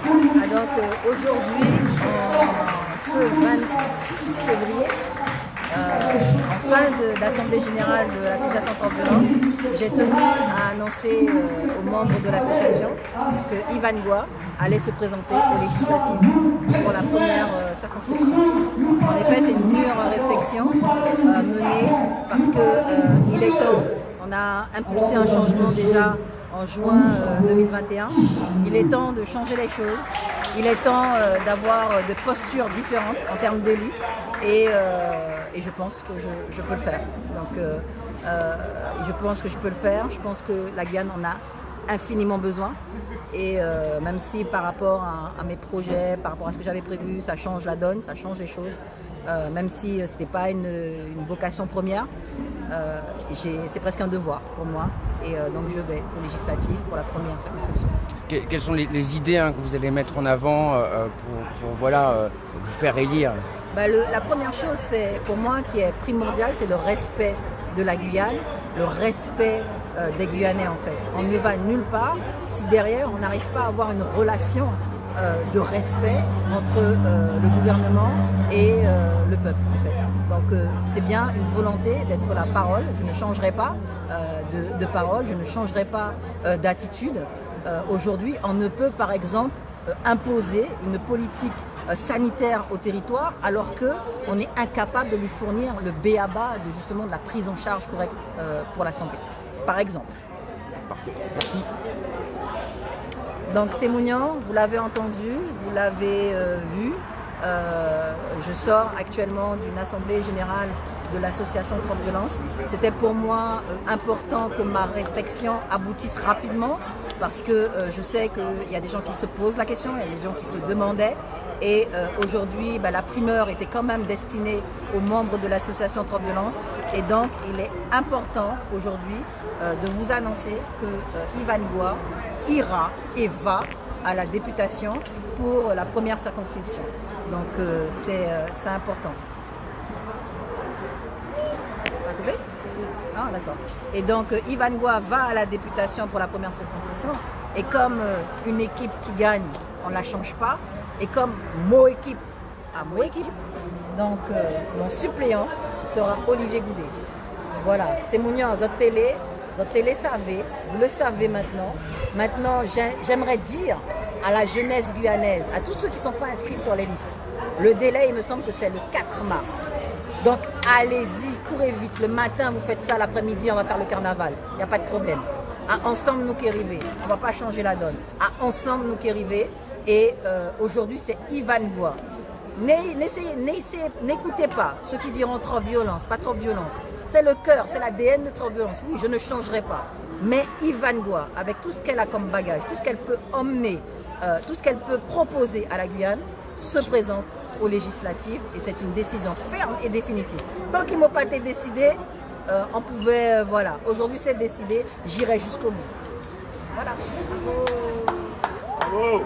Donc aujourd'hui, ce 26 février, en fin d'Assemblée Générale de l'Association Transviolence, j'ai tenu à annoncer aux membres de l'association que Ivan Goua allait se présenter aux législatives pour la première circonscription. En effet, c'est une mûre réflexion menée parce qu'il est temps. On a impulsé un changement déjà en juin 2021. Il est temps de changer les choses. Il est temps d'avoir des postures différentes en termes d'élus et je pense que je peux le faire. Donc je pense que je peux le faire. Je pense que la Guyane en a infiniment besoin et même si par rapport à mes projets, par rapport à ce que j'avais prévu, ça change la donne, ça change les choses, même si ce n'était pas une vocation première, c'est presque un devoir pour moi et donc je vais aux législatives pour la première circonscription. Quelles sont les idées que vous allez mettre en avant pour vous faire élire? La première chose, c'est pour moi qui est primordial, c'est le respect de la Guyane, le respect des Guyanais en fait. On ne va nulle part si derrière on n'arrive pas à avoir une relation de respect entre le gouvernement et le peuple en fait. Donc c'est bien une volonté d'être la parole. Je ne changerai pas de parole, je ne changerai pas d'attitude. Aujourd'hui, on ne peut par exemple imposer une politique sanitaire au territoire alors qu'on est incapable de lui fournir le b.a.-ba de la prise en charge correcte pour la santé, par exemple. Parfait, merci. Donc Sémounian, vous l'avez entendu, vous l'avez vu, je sors actuellement d'une assemblée générale de l'association Transviolence. C'était pour moi important que ma réflexion aboutisse rapidement parce que je sais qu'il y a des gens qui se posent la question, il y a des gens qui se demandaient et aujourd'hui la primeur était quand même destinée aux membres de l'association Transviolence et donc il est important aujourd'hui de vous annoncer que Ivan Goua ira et va à la députation pour la première circonscription. Donc c'est important. Ah, d'accord. Et donc Ivan Goua va à la députation pour la première circonscription et comme une équipe qui gagne, on ne la change pas et comme mon équipe à mon équipe, donc mon suppléant sera Olivier Goudet. Voilà, c'est mon votre télé savez, vous le savez maintenant. Maintenant, j'aimerais dire à la jeunesse guyanaise, à tous ceux qui ne sont pas inscrits sur les listes, le délai, il me semble que c'est le 4 mars. Donc allez-y, courez vite. Le matin, vous faites ça, l'après-midi, on va faire le carnaval. Il n'y a pas de problème. À ensemble, nous qui arrivons. On ne va pas changer la donne. À ensemble, nous qui arrivons. Et aujourd'hui, c'est Ivan Goua. N'écoutez pas ceux qui diront trop violence, pas trop violence. C'est le cœur, c'est l'ADN de trop violence. Oui, je ne changerai pas. Mais Ivan Goua, avec tout ce qu'elle a comme bagage, tout ce qu'elle peut emmener, tout ce qu'elle peut proposer à la Guyane, se présente aux législatives et c'est une décision ferme et définitive. Tant qu'ils n'ont pas été décidés, on pouvait, voilà. Aujourd'hui c'est décidé, j'irai jusqu'au bout. Voilà. Bravo.